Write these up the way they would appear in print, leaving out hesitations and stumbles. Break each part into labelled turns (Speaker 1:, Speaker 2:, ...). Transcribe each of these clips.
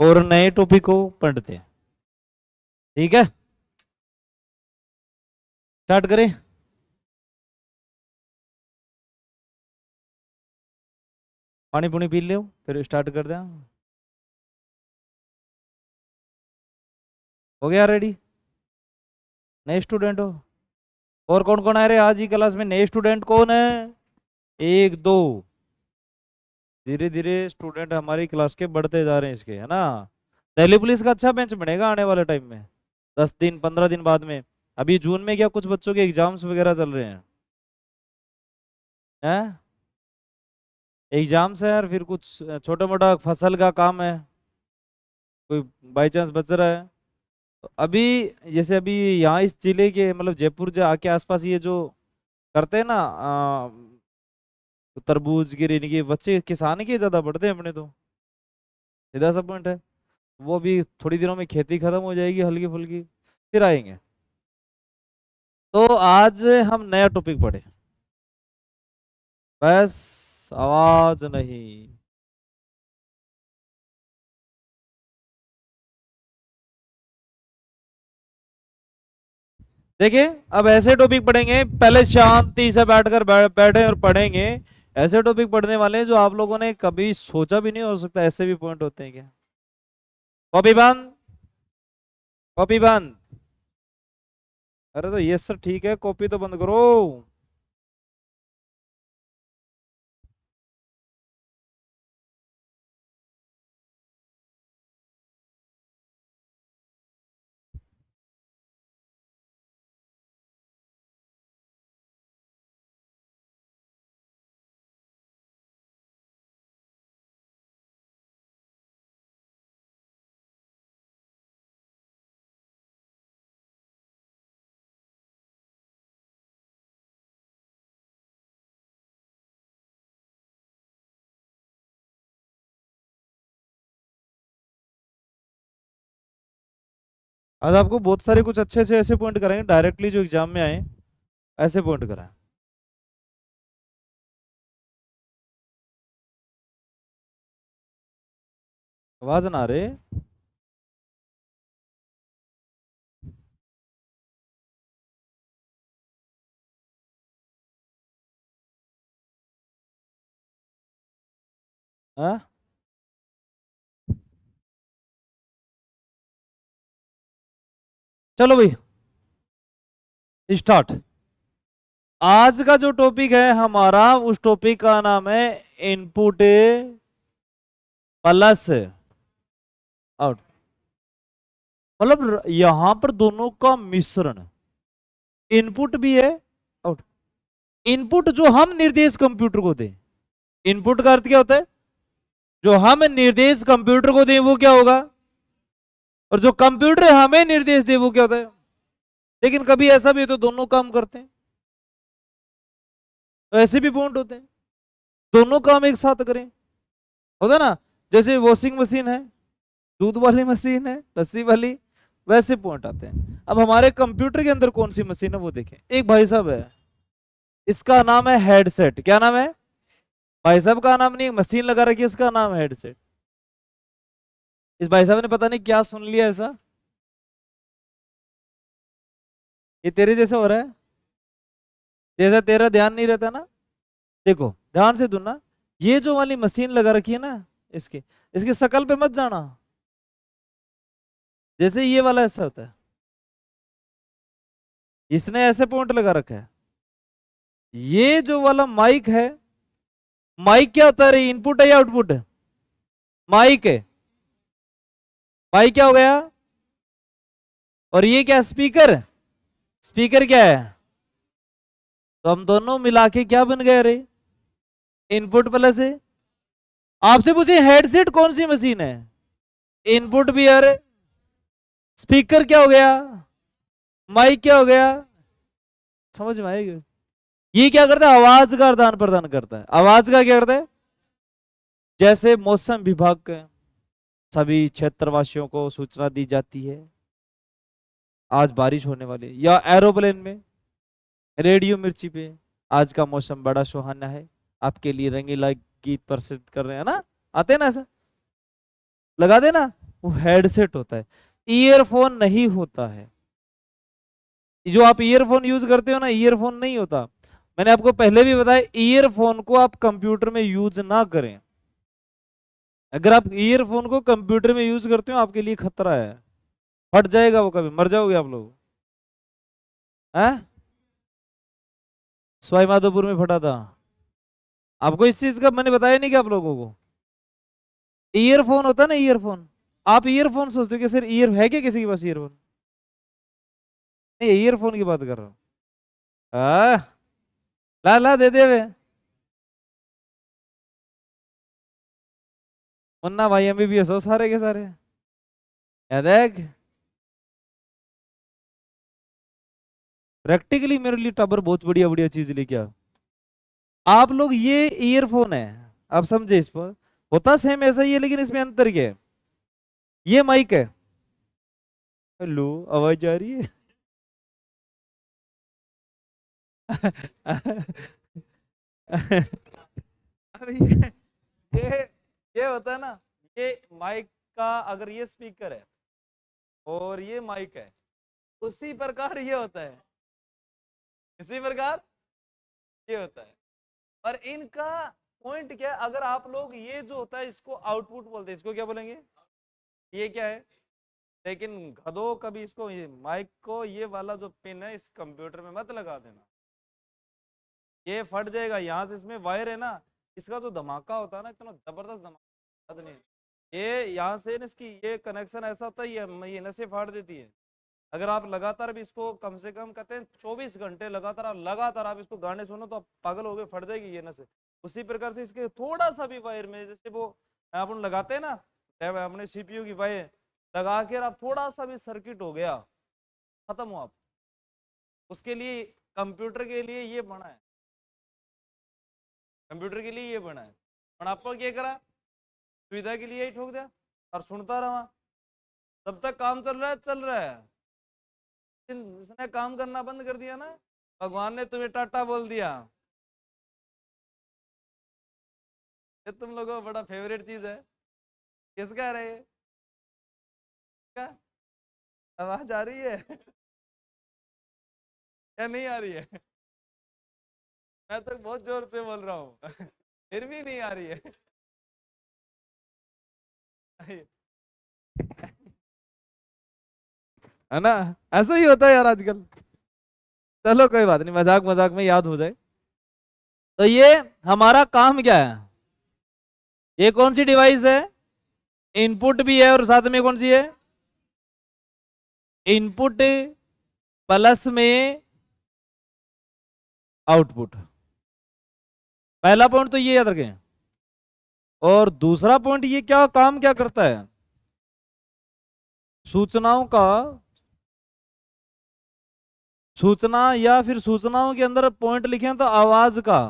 Speaker 1: और नए टॉपिक को पढ़ते हैं। ठीक है, स्टार्ट करें। पानी पुनी पी लो फिर स्टार्ट कर दें। हो गया रेडी? नए स्टूडेंट हो? और कौन कौन आ रहे हैं आज ही क्लास में? नए स्टूडेंट कौन है? एक दो। धीरे धीरे स्टूडेंट हमारी क्लास के बढ़ते जा रहे हैं इसके, है ना। दिल्ली पुलिस का अच्छा बेंच बनेगा आने वाले टाइम में, 10 दिन 15 दिन बाद में। अभी जून में क्या कुछ बच्चों के एग्जाम्स वगैरह चल रहे हैं? एग्जाम्स है और फिर कुछ छोटा मोटा फसल का काम है, कोई बाई चांस बच रहा है तो अभी। जैसे अभी यहाँ इस जिले के मतलब जयपुर के आसपास ये जो करते हैं ना, तरबूज की रेनी के बच्चे किसान के ज्यादा बढ़ते हैं अपने तो, सीधा सा पॉइंट है। वो भी थोड़ी दिनों में खेती खत्म हो जाएगी हल्की फुल्की, फिर आएंगे। तो आज हम नया टॉपिक पढ़े, बस आवाज नहीं। देखिए, अब ऐसे टॉपिक पढ़ेंगे, पहले शांति से बैठकर बैठे और पढ़ेंगे। ऐसे टॉपिक पढ़ने वाले हैं जो आप लोगों ने कभी सोचा भी नहीं हो सकता, ऐसे भी पॉइंट होते हैं क्या। कॉपी बंद, कॉपी बंद। अरे तो ये सर ठीक है, कॉपी तो बंद करो। आज आपको बहुत सारे कुछ अच्छे से ऐसे पॉइंट कराएंगे डायरेक्टली जो एग्जाम में आए, ऐसे पॉइंट कराएं। आवाज ना आ रहे? हाँ, चलो भाई स्टार्ट। आज का जो टॉपिक है हमारा, उस टॉपिक का नाम है इनपुट प्लस आउट। मतलब यहां पर दोनों का मिश्रण, इनपुट भी है आउट। इनपुट जो हम निर्देश कंप्यूटर को दें, इनपुट का अर्थ क्या होता है? जो हम निर्देश कंप्यूटर को दें वो क्या होगा, और जो कंप्यूटर हमें निर्देश दे वो क्या होता है। लेकिन कभी ऐसा भी हो तो दोनों काम करते हैं, तो ऐसे भी पॉइंट होते हैं, दोनों काम एक साथ करें, होता है ना। जैसे वॉशिंग मशीन है, दूध वाली मशीन है, लस्सी वाली, वैसे पॉइंट आते हैं। अब हमारे कंप्यूटर के अंदर कौन सी मशीन है वो देखें। एक भाई साहब है, इसका नाम है हेडसेट। क्या नाम है? भाई साहब का नाम नहीं, मशीन लगा रखी है उसका नाम है हेडसेट। इस भाई साहब ने पता नहीं क्या सुन लिया ऐसा, ये तेरे जैसा हो रहा है, जैसा तेरा ध्यान नहीं रहता ना। देखो ध्यान से सुनना, ये जो वाली मशीन लगा रखी है ना, इसके इसके शकल पे मत जाना। जैसे ये वाला ऐसा होता है, इसने ऐसे पॉइंट लगा रखा है। ये जो वाला माइक है, माइक क्या होता है? इनपुट है या आउटपुट है? माइक है। माइक क्या हो गया? और ये क्या, स्पीकर? स्पीकर क्या है? तो हम दोनों मिला के क्या बन गए रे? इनपुट प्लस है। आपसे पूछे हेडसेट कौन सी मशीन है? इनपुट भी है रे। स्पीकर क्या हो गया? माइक क्या हो गया? समझ में आएगी? ये क्या करता है? आवाज का आदान प्रदान करता है। आवाज का क्या करता है? जैसे मौसम विभाग के सभी क्षेत्रवासियों को सूचना दी जाती है आज बारिश होने वाली है, या एरोप्लेन में, रेडियो मिर्ची पे आज का मौसम बड़ा सुहाना है, आपके लिए रंगीला गीत प्रस्तुत कर रहे हैं ना, आते हैं ना ऐसा, लगा देना। वो हेडसेट होता है, ईयरफोन नहीं होता है। जो आप ईयरफोन यूज करते हो ना, ईयरफोन नहीं होता। मैंने आपको पहले भी बताया, ईयरफोन को आप कंप्यूटर में यूज ना करें। अगर आप ईयरफोन को कंप्यूटर में यूज करते हो, आपके लिए खतरा है, फट जाएगा वो, कभी मर जाओगे आप लोग। हैं? सवाई माधोपुर में फटा था। आपको इस चीज का मैंने बताया नहीं कि आप लोगों को, ईयरफोन होता है ना, ईयरफोन। आप ईयरफोन सोचते हो कि सिर्फ ईयर है क्या किसी के पास ईयरफोन? नहीं, ईयरफोन की बात कर रहा हूँ। ला ला दे दे वे। मुन्ना भाई एमबीबीएस हो सारे के सारे। या देख, प्रैक्टिकली मेरे लिए टाबर बहुत बढ़िया बढ़िया चीज लेके आ। आप लोग, ये ईयरफोन है, आप समझे इस पर, होता सेम ऐसा ही है, लेकिन इसमें अंतर क्या है? ये माइक है। हेलो, आवाज आ रही है? अब ये ये होता है ना, ये माइक का, अगर ये स्पीकर है और ये माइक है, उसी प्रकार ये होता है, इसी प्रकार ये होता है। और इनका पॉइंट क्या है? अगर आप लोग, ये जो होता है इसको आउटपुट बोलते हैं, इसको क्या बोलेंगे? ये क्या है? लेकिन गधो, कभी इसको, ये माइक को, ये वाला जो पिन है इस कंप्यूटर में मत लगा देना, ये फट जाएगा। यहाँ से इसमें वायर है ना, इसका जो धमाका होता है ना, इतना जबरदस्त धमाका नहीं, ये यहाँ से ना, इसकी ये कनेक्शन ऐसा होता है, ये नसें फाड़ देती है। अगर आप लगातार भी इसको, कम से कम कहते हैं 24 घंटे लगातार आप इसको गाने सुनो, तो आप पागल हो गए, फट जाएगी ये नसें। उसी प्रकार से इसके थोड़ा सा भी वायर में, जैसे वो अपन लगाते हैं ना अपने सीपीयू की वायर लगा के, आप थोड़ा सा भी सर्किट हो गया, खत्म हो आप। उसके लिए, कंप्यूटर के लिए ये बना है, कंप्यूटर के लिए ये बना है। और आपको क्या करा, सुविधा के लिए ही ठोक दिया और सुनता रहा। तब तक काम चल रहा है, चल रहा है। जिसने काम करना बंद कर दिया ना, भगवान ने तुम्हें टाटा बोल दिया। ये तुम लोगों का बड़ा फेवरेट चीज है। किसका है रे? क्या आवाज आ रही है? या नहीं आ रही है? मैं तो बहुत जोर से बोल रहा हूँ फिर भी नहीं आ रही है। है ना? ऐसा ही होता है यार आजकल। चलो कोई बात नहीं, मजाक मजाक में याद हो जाए। तो ये हमारा काम क्या है? ये कौन सी डिवाइस है? इनपुट भी है, और साथ में कौन सी है? इनपुट प्लस में आउटपुट। पहला पॉइंट तो ये याद रखें। और दूसरा पॉइंट, ये क्या काम क्या करता है? सूचनाओं का, सूचना या फिर सूचनाओं के अंदर पॉइंट लिखे हैं तो आवाज का,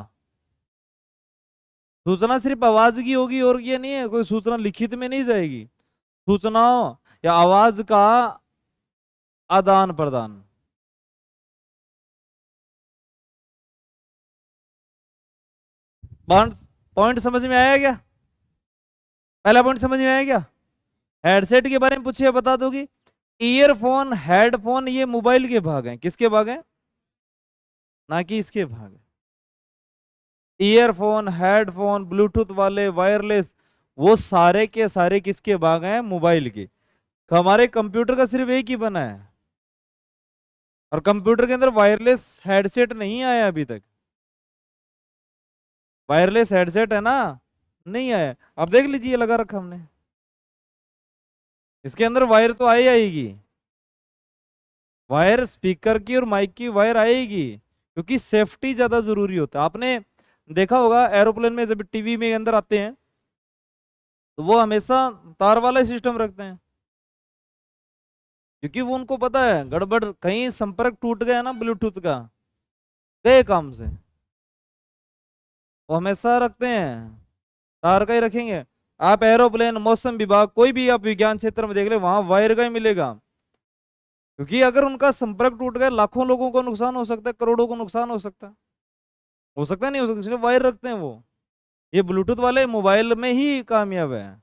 Speaker 1: सूचना सिर्फ आवाज की होगी, और ये नहीं है, कोई सूचना लिखित में नहीं जाएगी। सूचनाओं या आवाज का आदान प्रदान। पॉइंट पॉइंट समझ में आया क्या? पहला पॉइंट समझ में आया क्या? हेडसेट के बारे में पूछिए, बता दोगी। ईयरफोन, हेडफोन, ये मोबाइल के भाग हैं। किसके भाग हैं? ना कि इसके भाग हैं। ईयरफोन, हेडफोन, ब्लूटूथ वाले, वायरलेस, वो सारे के सारे किसके भाग हैं? मोबाइल के। हमारे कंप्यूटर का सिर्फ एक ही बना है, और कंप्यूटर के अंदर वायरलेस हेडसेट नहीं आया अभी तक। वायरलेस हेडसेट है ना, नहीं आया। अब देख लीजिए, लगा रखा हमने, इसके अंदर वायर तो आएगी, वायर स्पीकर की और माइक की वायर आएगी, क्योंकि सेफ्टी ज्यादा जरूरी होता है। आपने देखा होगा एरोप्लेन में जब टीवी में अंदर आते हैं, तो वो हमेशा तार वाला सिस्टम रखते हैं, क्योंकि वो उनको पता है गड़बड़, कहीं संपर्क टूट गया ना ब्लूटूथ का, गए काम से। वो हमेशा रखते हैं, तार का ही रखेंगे। आप एरोप्लेन, मौसम विभाग, कोई भी आप विज्ञान क्षेत्र में देख ले, वहां वायर का ही मिलेगा, क्योंकि अगर उनका संपर्क टूट गया, लाखों लोगों को नुकसान हो सकता है, करोड़ों को नुकसान हो सकता है, नहीं हो सकता, इसलिए वायर रखते हैं वो। ये ब्लूटूथ वाले मोबाइल में ही कामयाब है।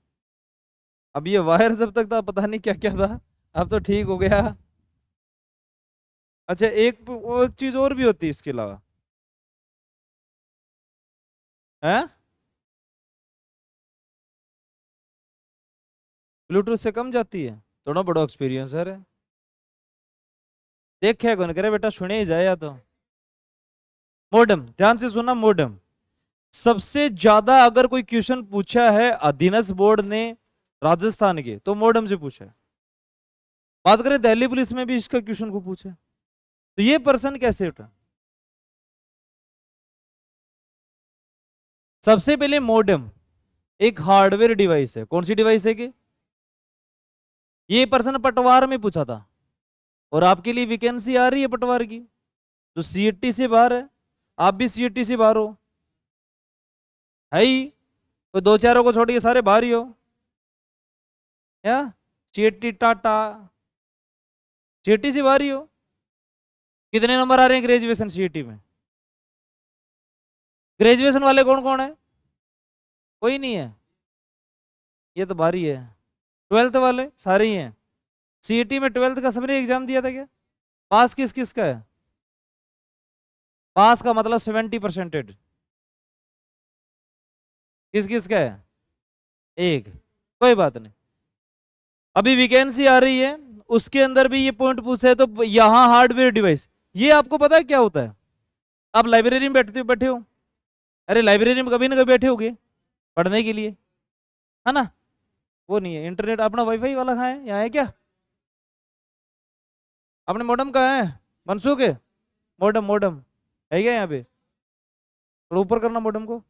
Speaker 1: अब ये वायर जब तक था पता नहीं क्या क्या था, अब तो ठीक हो गया। अच्छा एक चीज और भी होती है इसके अलावा, है ब्लूटूथ से कम जाती है। थोड़ा बड़ा एक्सपीरियंस है। देखे कौन करे बेटा, सुने ही जाए या तो। मोडम, ध्यान से सुना, मोडम सबसे ज्यादा अगर कोई क्वेश्चन पूछा है अधीनस्थ बोर्ड ने राजस्थान के, तो मोडम से पूछा है। बात करें दिल्ली पुलिस में भी इसका क्वेश्चन को पूछा है। तो ये पर्सन कैसे उठा? सबसे पहले मोडेम एक हार्डवेयर डिवाइस है। कौन सी डिवाइस है कि ये पर्सन पटवार में पूछा था, और आपके लिए वैकेंसी आ रही है पटवार की, जो सीईटी से बाहर है। आप भी सीईटी से बाहर हो, है ही। तो दो चारों को छोड़ के सारे बाहर ही हो या सीईटी टाटा, सीईटी से बाहर ही हो। कितने नंबर आ रहे हैं ग्रेजुएशन सीईटी में? ग्रेजुएशन वाले कौन कौन है? कोई नहीं है, ये तो बाहर ही है। ट्वेल्थ वाले सारे ही हैं। सीईटी में ट्वेल्थ का सबने एग्जाम दिया था क्या? पास किस किस का है? पास का मतलब 70%। किस किस का है? एक। कोई बात नहीं, अभी वैकेंसी आ रही है, उसके अंदर भी ये पॉइंट पूछे है। तो यहाँ हार्डवेयर डिवाइस, ये आपको पता है क्या होता है? आप लाइब्रेरी में बैठे हो, अरे लाइब्रेरी में कभी ना कभी बैठे होगे पढ़ने के लिए, है ना? वो नहीं है इंटरनेट, अपना वाईफाई वाला कहाँ है? यहाँ है क्या? अपने मॉडम कहाँ है? मनसूख है? मॉडम मॉडम है क्या यहाँ पे? थोड़ा ऊपर करना मॉडम को,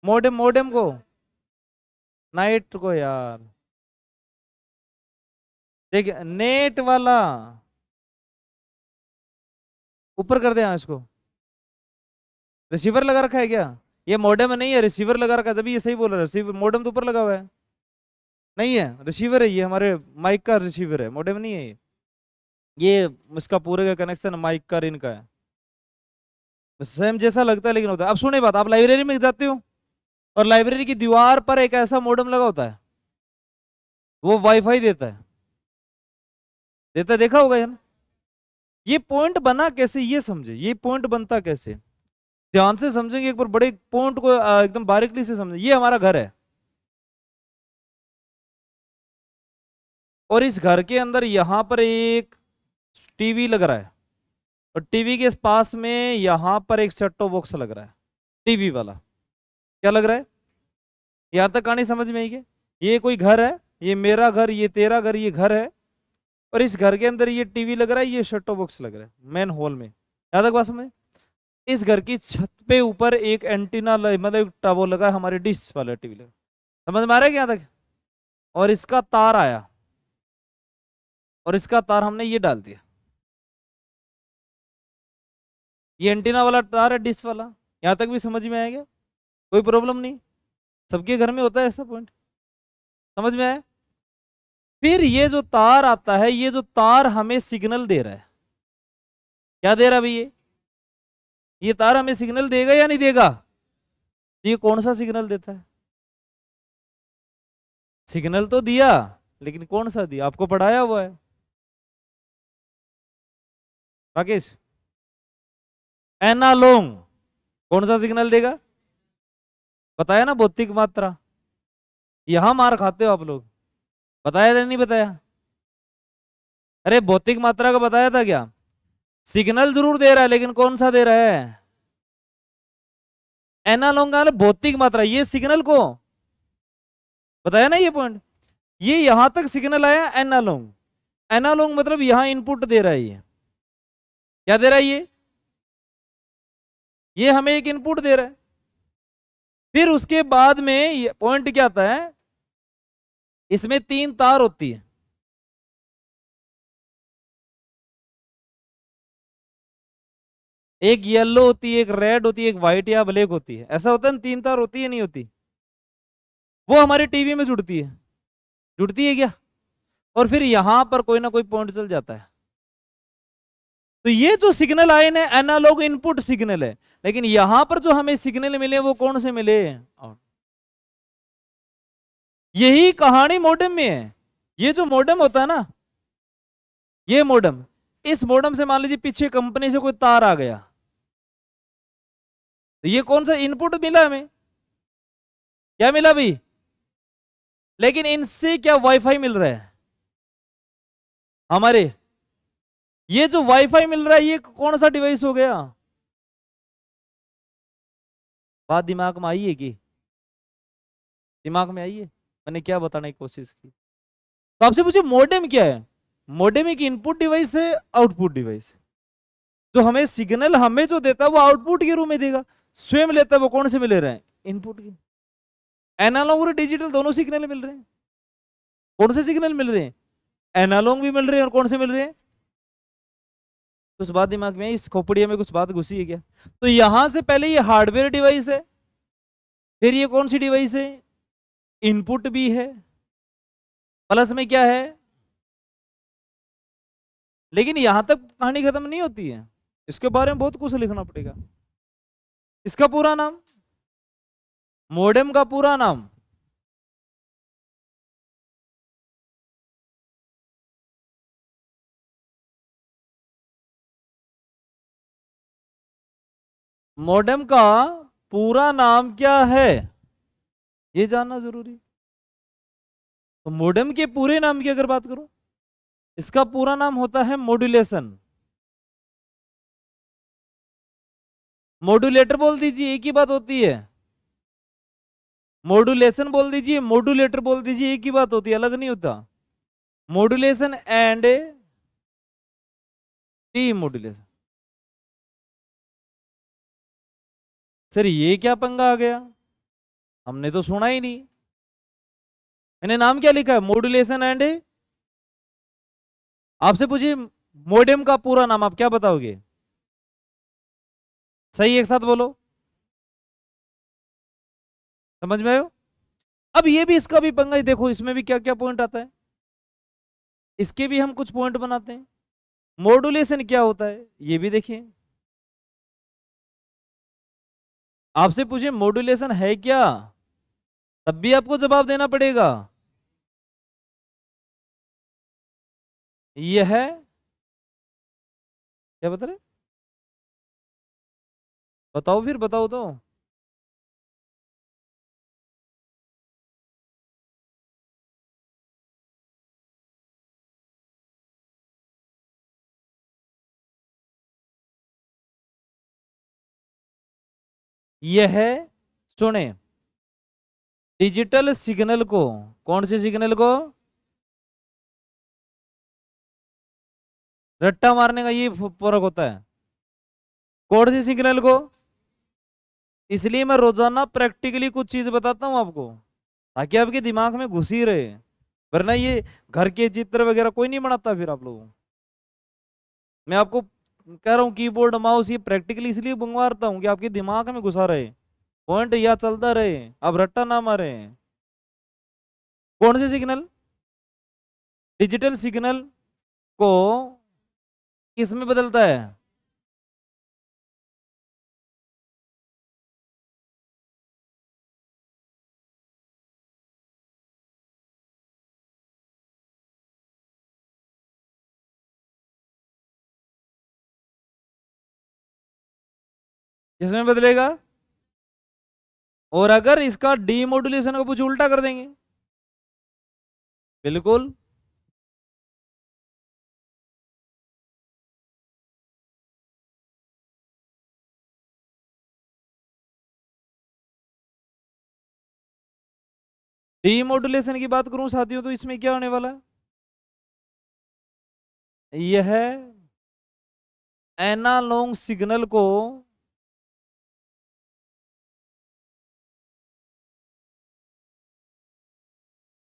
Speaker 1: मॉडम मॉडम को, नाइट को यार। देखिए नेट वाला ऊपर कर दे। यहाँ इसको, रिसीवर लगा रखा है क्या? ये मॉडेम नहीं है, रिसीवर लगा रखा है, जब ये सही बोल रहा है। रिसीवर मॉडेम तो ऊपर लगा हुआ है, नहीं है रिसीवर है। ये हमारे माइक का रिसीवर है, मॉडेम नहीं है ये इसका पूरे का कनेक्शन माइक का इनका है। सेम जैसा लगता है लेकिन होता है। अब सुने बात, आप लाइब्रेरी में जाते हो और लाइब्रेरी की दीवार पर एक ऐसा मॉडेम लगा होता है, वो वाईफाई देता है, देखा होगा यार। ये पॉइंट बना कैसे, ये समझे, ये पॉइंट बनता कैसे, ध्यान से समझेंगे एक बार, बड़े पॉइंट को एकदम बारीकी से समझे। ये हमारा घर है, और इस घर के अंदर यहां पर एक टीवी लग रहा है, और टीवी के पास में यहां पर एक सेट टॉप बॉक्स लग रहा है, टीवी वाला। क्या लग रहा है? यहां तक कहानी समझ में आई क्या? ये कोई घर है, ये मेरा घर, ये तेरा घर, ये घर है, और इस घर के अंदर ये टीवी लग रहा है, ये सेट टॉप बॉक्स लग रहा है मेन हॉल में। यहां तक बात समझ? इस घर की छत पे ऊपर एक एंटीना मतलब एक टावर लगा है, हमारे डिश वाला टीवी लगा। समझ में आ रहा है क्या तक? और इसका तार आया, और इसका तार हमने ये डाल दिया, ये एंटीना वाला तार है डिश वाला। यहां तक भी समझ में आएगा? कोई प्रॉब्लम नहीं, सबके घर में होता है ऐसा पॉइंट। समझ में आया? फिर ये जो तार आता है, ये जो तार हमें सिग्नल दे रहा है, क्या दे रहा है भैया? ये तार हमें सिग्नल देगा या नहीं देगा? ये कौन सा सिग्नल देता है? सिग्नल तो दिया, लेकिन कौन सा दिया? आपको पढ़ाया हुआ है राकेश, एनालॉग। कौन सा सिग्नल देगा? बताया ना, भौतिक मात्रा। यहां मार खाते हो आप लोग, बताया या नहीं बताया? अरे भौतिक मात्रा का बताया था क्या? सिग्नल जरूर दे रहा है, लेकिन कौन सा दे रहा है? एनालॉग का भौतिक मात्रा, ये सिग्नल को बताया ना ये पॉइंट। ये यहां तक सिग्नल आया एनालॉग, एनालॉग मतलब यहां इनपुट दे रहा है। ये क्या दे रहा है? ये हमें एक इनपुट दे रहा है। फिर उसके बाद में पॉइंट क्या आता है, इसमें 3 तार होती है। एक येलो होती है, एक रेड होती है, एक व्हाइट या ब्लैक होती है। ऐसा होता है ना, 3 तार होती है नहीं होती? वो हमारी टीवी में जुड़ती है, जुड़ती है क्या? और फिर यहां पर कोई ना कोई पॉइंट चल जाता है। तो ये जो सिग्नल आए ना, एनालॉग इनपुट सिग्नल है, लेकिन यहां पर जो हमें सिग्नल मिले वो कौन से मिले? यही कहानी मॉडेम में है। ये जो मॉडेम होता है ना, ये मॉडेम, इस मॉडेम से मान लीजिए पीछे कंपनी से कोई तार आ गया, तो ये कौन सा इनपुट मिला हमें, क्या मिला भाई, लेकिन इनसे क्या वाईफाई मिल रहा है हमारे, ये जो वाईफाई मिल रहा है ये कौन सा डिवाइस हो गया, बात दिमाग में आई है कि, दिमाग में आई है, मैंने क्या बताने की कोशिश की। तो आपसे पूछे मॉडेम क्या है, मॉडेम एक इनपुट डिवाइस है, आउटपुट डिवाइस है, जो हमें सिग्नल हमें जो देता है वो आउटपुट के रूप में देगा, स्वयं लेता है वो कौन से में ले रहे हैं, इनपुट के। एनालॉग और डिजिटल दोनों सिग्नल मिल रहे हैं, कौन से सिग्नल मिल रहे हैं, एनालॉग भी मिल रहे हैं और कौन से मिल रहे हैं, कुछ बात दिमाग में, इस खोपड़िया में कुछ बात घुसी है क्या। तो यहां से पहले ये हार्डवेयर डिवाइस है, फिर ये कौन सी डिवाइस है, इनपुट भी है, प्लस में क्या है, लेकिन यहां तक कहानी खत्म नहीं होती है, इसके बारे में बहुत कुछ लिखना पड़ेगा। इसका पूरा नाम, मॉडेम का पूरा नाम, मॉडेम का पूरा नाम क्या है, ये जानना जरूरी। तो मॉडेम के पूरे नाम की अगर बात करूं, इसका पूरा नाम होता है मॉड्यूलेशन, मॉड्यूलेटर बोल दीजिए एक ही बात होती है, मॉड्यूलेशन बोल दीजिए, मॉड्यूलेटर बोल दीजिए एक ही बात होती है, अलग नहीं होता। Modulation and demodulation. सर ये क्या पंगा आ गया, हमने तो सुना ही नहीं, मैंने नाम क्या लिखा है, मॉड्यूलेशन एंड, आपसे पूछिए मॉडेम का पूरा नाम आप क्या बताओगे, सही एक साथ बोलो, समझ में आयो। अब ये भी, इसका भी पंगा ही देखो, इसमें भी क्या क्या पॉइंट आता है, इसके भी हम कुछ पॉइंट बनाते हैं। मॉड्यूलेशन क्या होता है ये भी देखिए, आपसे पूछे मॉड्यूलेशन है क्या, तब भी आपको जवाब देना पड़ेगा। यह है, क्या बता रहे, बताओ फिर, बताओ तो, यह है, सुने, डिजिटल सिग्नल को, कौन से सिग्नल को, रट्टा मारने का ये फर्क होता है, कौन से सिग्नल को, इसलिए मैं रोजाना प्रैक्टिकली कुछ चीज बताता हूं आपको, ताकि आपके दिमाग में घुसी रहे, वरना ये घर के चित्र वगैरह कोई नहीं बनाता फिर आप लोगों, मैं आपको कह रहा हूँ कीबोर्ड माउस ये प्रैक्टिकली इसलिए मंगवाता हूँ कि आपके दिमाग में घुसा रहे, पॉइंट याद चलता रहे, अब रट्टा ना मारे। कौन से सिग्नल, डिजिटल सिग्नल को किस में बदलता है, किसमें बदलेगा, और अगर इसका डीमोडुलेशन को कुछ उल्टा कर देंगे, बिल्कुल, डीमोडुलेशन की बात करूं साथियों, तो इसमें क्या होने वाला है, यह एनालॉग सिग्नल को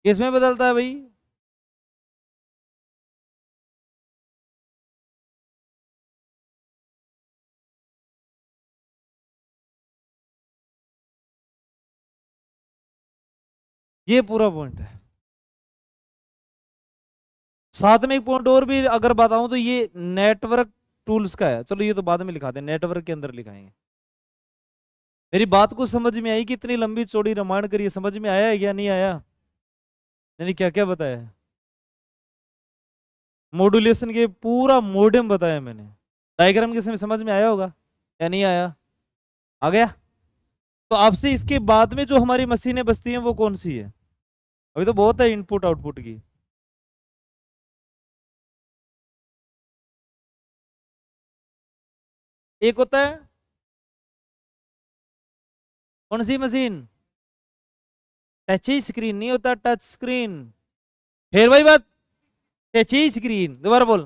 Speaker 1: किसमें बदलता है भाई, ये पूरा पॉइंट है। साथ में एक पॉइंट और भी अगर बताऊं तो ये नेटवर्क टूल्स का है, चलो ये तो बाद में लिखा दें, नेटवर्क के अंदर लिखाएंगे। मेरी बात को समझ में आई कि इतनी लंबी चौड़ी रामायण करिए, समझ में आया है या नहीं आया, यानी क्या क्या बताया है? मॉड्यूलेशन के पूरा मॉडेम बताया मैंने। डायग्राम के समय समझ में आया होगा या नहीं आया? आ गया? तो आपसे इसके बाद में जो हमारी मशीनें बचती हैं वो कौन सी है? अभी तो बहुत है इनपुट आउटपुट की। एक होता है कौन सी मशीन? टच स्क्रीन नहीं होता, टच स्क्रीन। फिर वही बात, टच स्क्रीन। दोबारा बोल,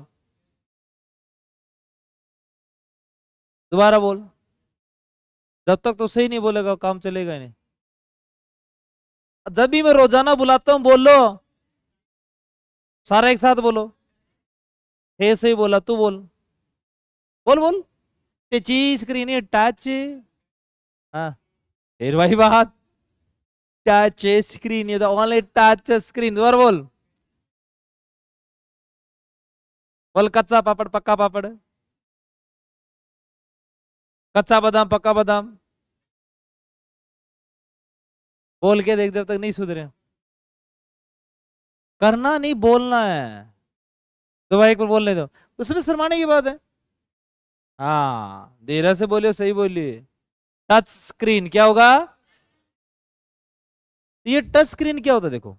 Speaker 1: दोबारा बोल। जब तक तो सही नहीं बोलेगा काम चलेगा ही नहीं। जब भी मैं रोजाना बुलाता हूं बोल लो, सारा एक साथ बोलो। हे सही बोला, तू बोल, बोल बोल। टच स्क्रीन है, टच। हाँ, फिर वही बात, टच स्क्रीन, ये तो ओनली टच स्क्रीन। दोबारा बोल, बोल। कच्चा पापड़ पक्का पापड़, कच्चा बादाम पक्का बादाम। बोल के देख, जब तक नहीं सुधरे। करना नहीं, बोलना है। तो भाई एक बार बोलने दो, उसमें शर्माने की बात है? हाँ, धीरे से बोलियो, सही बोलिए। टच स्क्रीन क्या होगा? ये टच स्क्रीन क्या होता है देखो,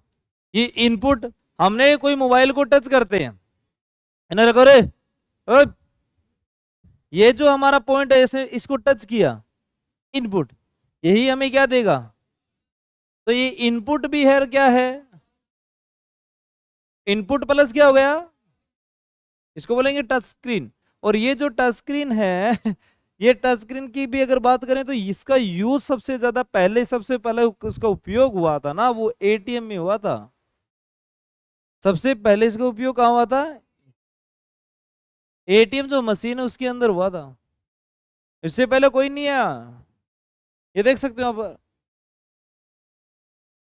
Speaker 1: ये इनपुट, हमने कोई मोबाइल को टच करते हैं, है ना? रखो रे, ओए, ये जो हमारा पॉइंट है, ऐसे इसको टच किया, इनपुट, यही हमें क्या देगा? तो ये इनपुट भी है, क्या है? इनपुट प्लस क्या हो गया? इसको बोलेंगे टच स्क्रीन। और ये जो टच स्क्रीन है ये टच स्क्रीन की भी अगर बात करें तो इसका यूज सबसे ज्यादा पहले, सबसे पहले उसका उपयोग हुआ था ना, वो एटीएम में हुआ था। सबसे पहले इसका उपयोग कहाँ हुआ था? एटीएम जो मशीन है उसके अंदर हुआ था। इससे पहले कोई नहीं आया। ये देख सकते हो आप,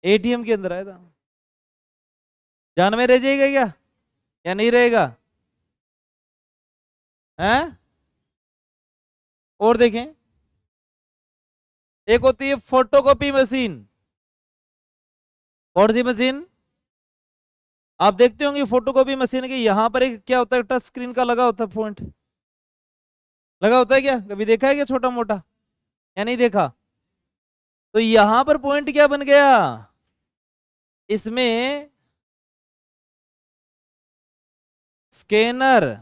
Speaker 1: एटीएम के अंदर आया था। ध्यान में रह जाएगा क्या या नहीं रहेगा? हैं? और देखें, एक होती है फोटोकॉपी मशीन। कौन सी मशीन? आप देखते होंगे फोटोकॉपी मशीन के यहां पर एक क्या होता है, टच स्क्रीन का लगा होता है पॉइंट, लगा होता है क्या? कभी देखा है क्या छोटा मोटा, या नहीं देखा? तो यहां पर पॉइंट क्या बन गया इसमें? स्कैनर,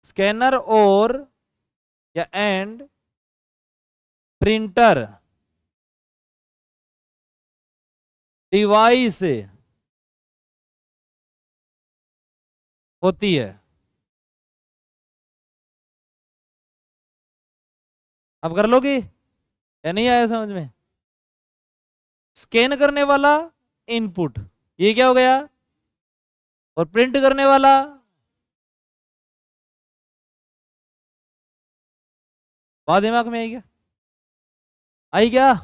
Speaker 1: स्कैनर और या एंड प्रिंटर डिवाइस होती है। अब कर लोगे या नहीं आया समझ में? स्कैन करने वाला इनपुट, ये क्या हो गया? और प्रिंट करने वाला, बात दिमाग में आई क्या? आई क्या?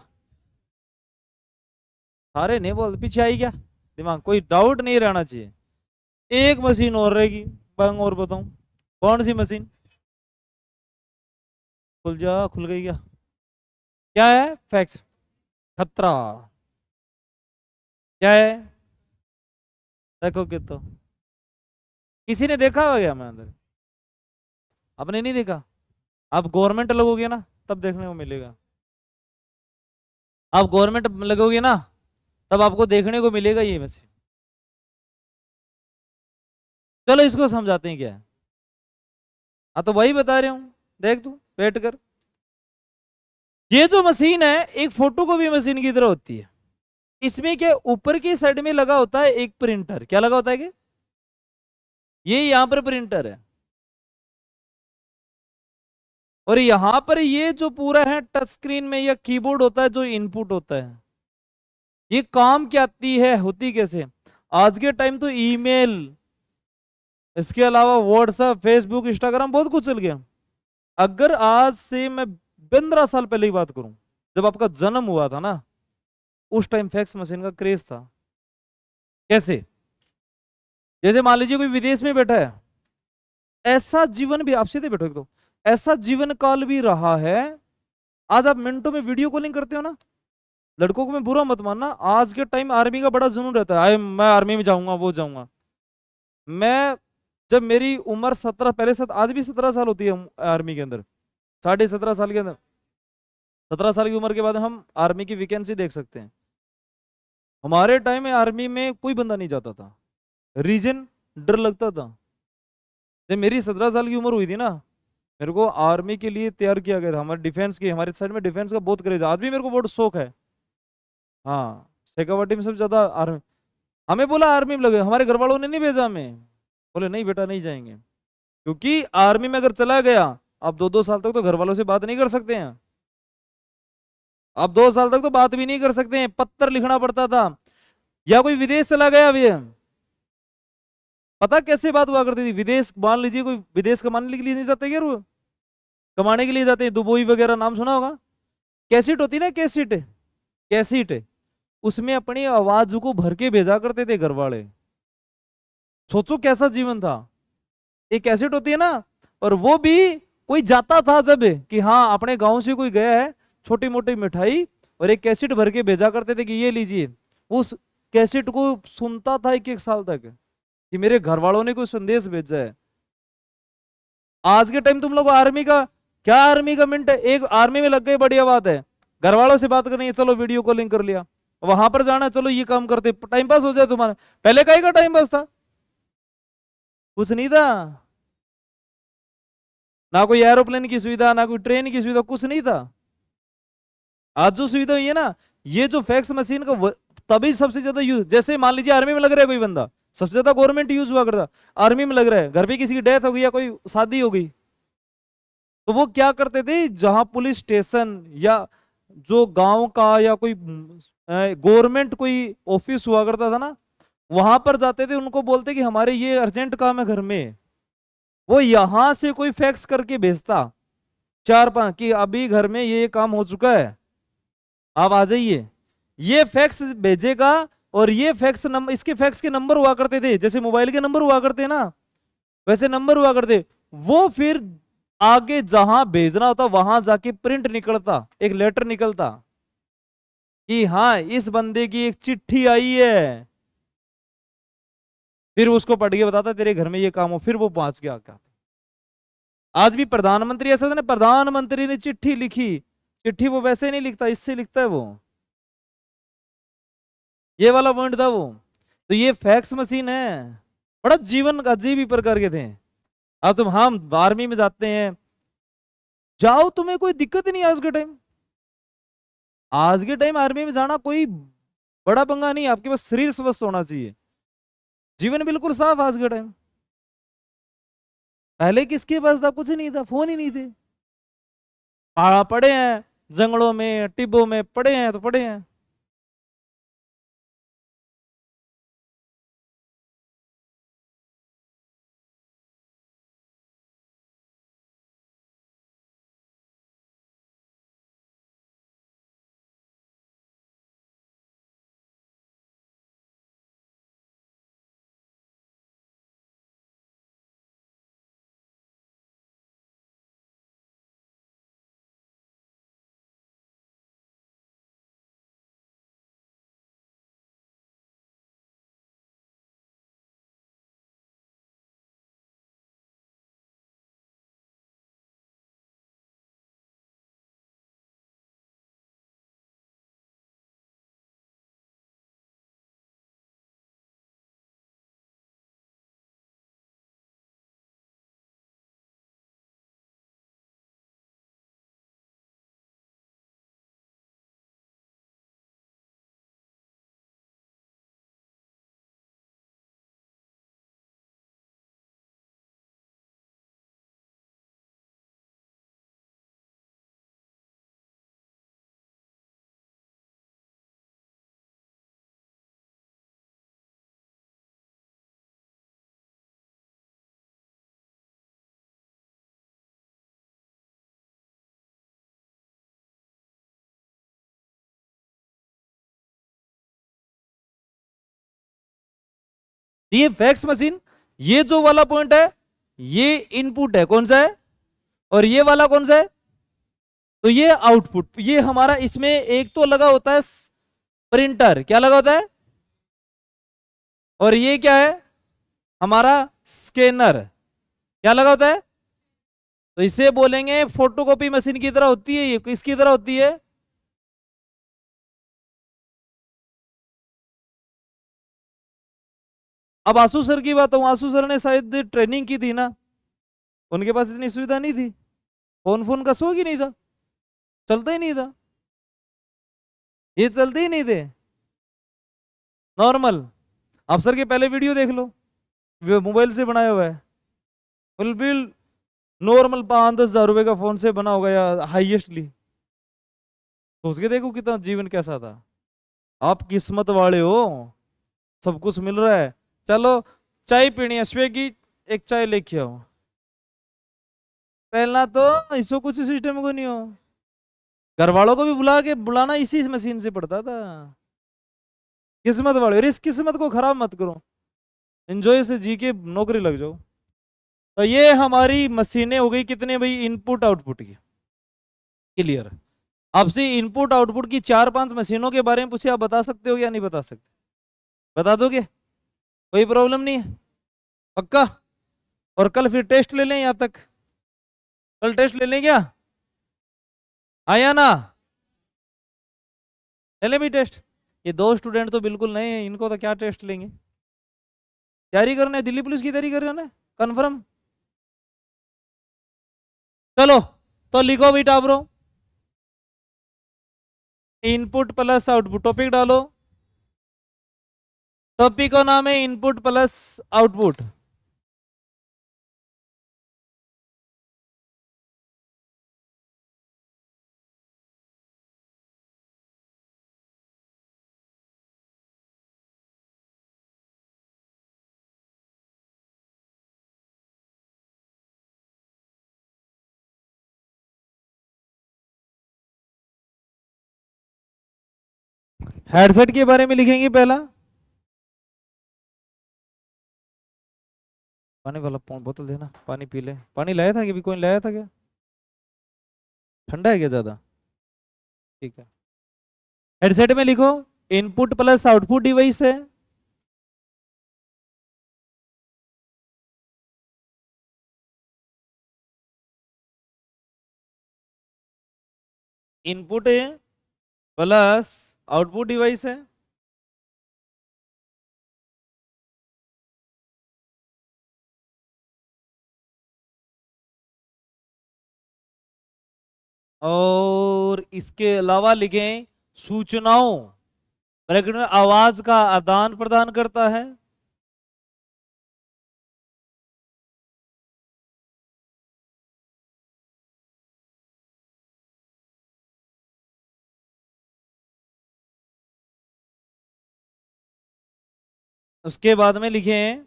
Speaker 1: सारे नहीं बोल, पीछे आई क्या दिमाग? कोई डाउट नहीं रहना चाहिए। एक मशीन और रहेगी, बंग और बताऊं कौन सी मशीन? खुल जा, खुल गई क्या? क्या है? फैक्स, खतरा। क्या है? देखो कि तो किसी ने देखा हो गया मैं अंदर? आपने नहीं देखा? आप गवर्नमेंट लगोगे ना तब देखने को मिलेगा। आप गवर्नमेंट लगोगे ना तब आपको देखने को मिलेगा ये मशीन। चलो इसको समझाते हैं क्या है। हाँ तो वही बता रहे हूँ, देख तू बैठ कर। ये जो मशीन है एक फोटोकॉपी मशीन की तरह होती है। इसमें क्या, ऊपर की साइड में लगा होता है एक प्रिंटर। क्या लगा होता है कि ये यहां पर प्रिंटर है, और यहां पर ये जो पूरा है टच स्क्रीन में यह कीबोर्ड होता है जो इनपुट होता है। ये काम क्या आती है, होती कैसे? आज के टाइम तो ईमेल, इसके अलावा व्हाट्सएप, फेसबुक, इंस्टाग्राम बहुत कुछ चल गया। अगर आज से मैं 15 साल पहले की बात करूं, जब आपका जन्म हुआ था ना, उस टाइम फैक्स मशीन का क्रेज था। कैसे? जैसे मान लीजिए कोई विदेश में बैठा है, ऐसा जीवन भी, आप सीधे बैठो एक तो, ऐसा जीवन काल भी रहा है। आज आप मिनटों में वीडियो कॉलिंग करते हो ना, लड़कों को मैं बुरा मत मानना, आज के टाइम आर्मी का बड़ा जुनून रहता है, मैं आर्मी में जाऊंगा, वो जाऊंगा। मैं जब मेरी उम्र 17, पहले आज भी 17 साल होती है आर्मी के अंदर, 17.5 साल के अंदर, 17 साल की उम्र के बाद हम आर्मी की वैकेंसी देख सकते हैं। हमारे टाइम में आर्मी में कोई बंदा नहीं जाता था, रीजन डर लगता था। जब मेरी 17 साल की उम्र हुई थी ना, मेरे को आर्मी के लिए तैयार किया गया था, हमारे डिफेंस की, हमारे साइड में डिफेंस का बहुत क्रेज है, आज भी मेरे को बहुत शौक है। हाँ, शेखावाटी में सबसे ज्यादा आर्मी, हमें बोला आर्मी में लगे, हमारे घर वालों ने नहीं भेजा हमें, बोले नहीं बेटा नहीं जाएंगे, क्योंकि आर्मी में अगर चला गया, आप 2-2 साल तक तो घर वालों से बात नहीं कर सकते हैं, आप 2 साल तक तो बात भी नहीं कर सकते हैं, पत्र लिखना पड़ता था। या कोई विदेश चला गया अभी, पता कैसे बात हुआ करती थी, विदेश मान लीजिए कोई विदेश कमाने के लिए नहीं जाते क्या, वो कमाने के लिए जाते हैं, दुबई वगैरह नाम सुना होगा, कैसेट होती ना, कैसेट, कैसेट, उसमें अपनी आवाज को भर के भेजा करते थे घर वाले। सोचो कैसा जीवन था, एक कैसेट होती है ना, और वो भी कोई जाता था जब कि हाँ अपने गांव से कोई गया है, छोटी मोटी मिठाई और एक कैसेट भर के भेजा करते थे कि ये लीजिए, उस कैसेट को सुनता था 1-1 साल तक कि मेरे घर वालों ने कोई संदेश भेजा है। आज के टाइम तुम लोग आर्मी का क्या, आर्मी का मिनट है, एक आर्मी में लग गए बढ़िया बात है, घर वालों से बात करनी है चलो वीडियो कॉलिंग कर लिया, वहां पर जाना चलो ये काम करते, टाइम पास हो जाए तुम्हारा। पहले कहीं का टाइम पास था, कुछ नहीं था, ना कोई एरोप्लेन की सुविधा, ना कोई ट्रेन की सुविधा, कुछ नहीं था। आज जो सुविधा हुई है ना, ये जो फैक्स मशीन का तभी सबसे ज्यादा यूज, जैसे मान लीजिए आर्मी में लग रहा है कोई बंदा, सबसे ज्यादा गवर्नमेंट यूज हुआ करता, आर्मी में लग रहा है, घर पे किसी की डेथ हो गई या कोई शादी हो गई, तो वो क्या करते थे, जहां पुलिस स्टेशन या जो गांव का या कोई गवर्नमेंट कोई ऑफिस हुआ करता था ना, वहां पर जाते थे, उनको बोलते कि हमारे ये अर्जेंट काम है घर में, वो यहां से कोई फैक्स करके भेजता 4-5 कि अभी घर में ये काम हो चुका है, आप आ जाइए, ये फैक्स भेजेगा। और ये फैक्स नंबर, इसके फैक्स के नंबर हुआ करते थे, जैसे मोबाइल के नंबर हुआ करते हैं ना, वैसे नंबर हुआ करते, वो फिर आगे जहां भेजना होता वहां जाके प्रिंट निकलता, एक लेटर निकलता कि हाँ इस बंदे की एक चिट्ठी आई है, फिर उसको पढ़ के बताता तेरे घर में ये काम हो, फिर वो पहुंच गया क्या। आज भी प्रधानमंत्री ऐसा होता है ना, प्रधानमंत्री ने चिट्ठी लिखी, चिट्ठी वो वैसे नहीं लिखता, इससे लिखता है वो, ये वाला पॉइंट था वो। तो ये फैक्स मशीन है, बड़ा जीवन अजीब ही प्रकार के थे। अब तुम हम आर्मी में जाते हैं, जाओ तुम्हें कोई दिक्कत ही नहीं आज के टाइम, आज के टाइम आर्मी में जाना कोई बड़ा पंगा नहीं, आपके पास शरीर स्वस्थ होना चाहिए, जीवन बिल्कुल साफ आज के टाइम। पहले किसके पास था, कुछ नहीं था, फोन ही नहीं थे, पड़े हैं जंगलों में टिब्बों में पड़े हैं तो पड़े हैं। ये फैक्स मशीन, ये जो वाला पॉइंट है ये इनपुट है, कौन सा है, और ये वाला कौन सा है, तो ये आउटपुट, ये हमारा इसमें एक तो लगा होता है प्रिंटर क्या लगा होता है, और ये क्या है हमारा स्कैनर, क्या लगा होता है। तो इसे बोलेंगे फोटोकॉपी मशीन की तरह होती है, ये किसकी तरह होती है। अब आसू सर की बात हो, आसू सर ने शायद ट्रेनिंग की थी ना, उनके पास इतनी सुविधा नहीं थी, फोन फोन का शौक ही नहीं था, चलता ही नहीं था, ये चलते ही नहीं थे नॉर्मल। आप सर के पहले वीडियो देख लो, वो मोबाइल से बनाया हुआ है, बिल्कुल नॉर्मल 5-10 हज़ार रुपए का फोन से बना होगा या हाईएस्टली। सोच के देखो कितना जीवन कैसा था। आप किस्मत वाले हो, सब कुछ मिल रहा है। चलो चाय पीनी है, स्वेगी एक चाय लेके आओ। पहला तो इसको कुछ सिस्टम को नहीं हो, घर वालों को भी बुलाना इसी मशीन से पड़ता था। किस्मत वाले, और इस किस्मत को खराब मत करो, एंजॉय से जी के नौकरी लग जाओ। तो ये हमारी मशीनें हो गई कितने भाई, इनपुट आउटपुट की। क्लियर। आपसे इनपुट आउटपुट की 4-5 मशीनों के बारे में पूछे, आप बता सकते हो या नहीं बता सकते, बता दोगे, कोई प्रॉब्लम नहीं है, पक्का। और कल फिर टेस्ट ले लें यहाँ तक, कल टेस्ट ले लें क्या, आया ना, ले लें भी टेस्ट। ये 2 स्टूडेंट तो बिल्कुल नए हैं, इनको तो क्या टेस्ट लेंगे। तैयारी करने, दिल्ली पुलिस की तैयारी कर रहे हो ना, कन्फर्म। चलो तो लिखो बेटा bro, input plus output, topic डालो। टॉपिक का नाम है इनपुट प्लस आउटपुट। हेडसेट के बारे में लिखेंगे पहला। पानी वाला बोतल देना, पानी पी ले। पानी लाया था कि भी कोई लाया था क्या, ठंडा है क्या ज्यादा, ठीक है। हेडसेट में लिखो इनपुट प्लस आउटपुट डिवाइस है। इनपुट है प्लस आउटपुट डिवाइस है। और इसके अलावा लिखें सूचनाओं, ब्रैकेट में आवाज का आदान प्रदान करता है। उसके बाद में लिखें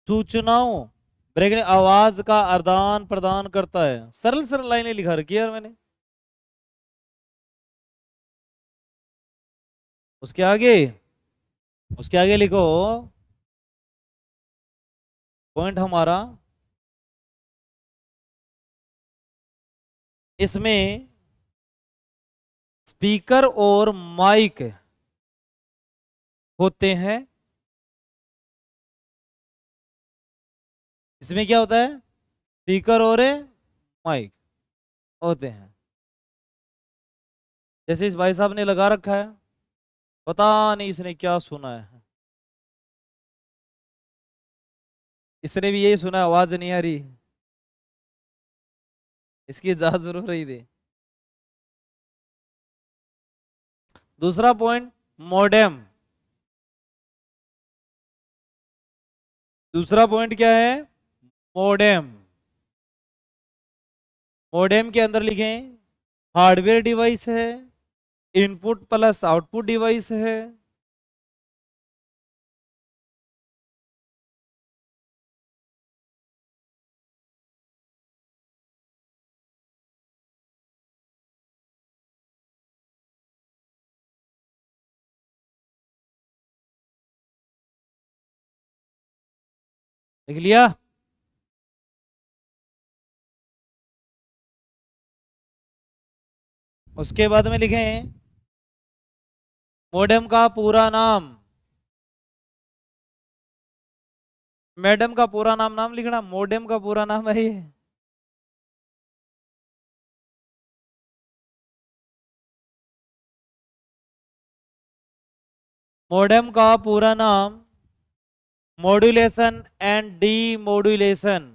Speaker 1: सूचनाओं, ब्रैकेट में आवाज का आदान प्रदान करता है। सरल सरल लाइनें लिखा रखी है यार मैंने। उसके आगे, उसके आगे लिखो पॉइंट हमारा, इसमें स्पीकर और माइक होते हैं। इसमें क्या होता है, स्पीकर और माइक होते हैं। जैसे इस भाई साहब ने लगा रखा है, पता नहीं इसने क्या सुना है, इसने भी यही सुना, आवाज नहीं आ रही, इसकी इजाजत जरूर रही थी। दूसरा पॉइंट मॉडेम, दूसरा पॉइंट क्या है, मॉडेम। मॉडेम के अंदर लिखें हार्डवेयर डिवाइस है, इनपुट प्लस आउटपुट डिवाइस है। लिख लिया। उसके बाद में लिखें मॉडेम का पूरा नाम, मैडम का पूरा नाम नाम लिखना, मॉडेम का पूरा नाम है ये। मॉडेम का पूरा नाम modulation and D modulation.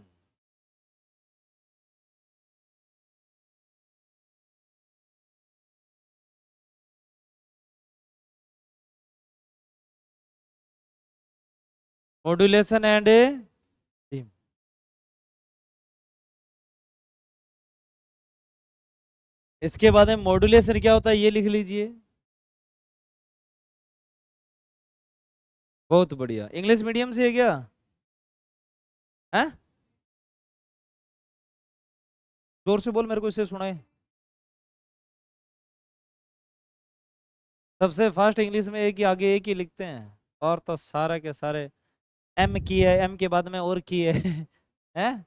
Speaker 1: Modulation and इसके बाद में मॉड्यूलेशन क्या होता है ये लिख लीजिए। बहुत बढ़िया। इंग्लिश मीडियम से है क्या? है, जोर से बोल, मेरे को इससे सुनाए। सबसे फास्ट इंग्लिश में एक ही आगे एक ही लिखते हैं, और तो सारे के सारे एम की है, एम के बाद में और की है। हैं?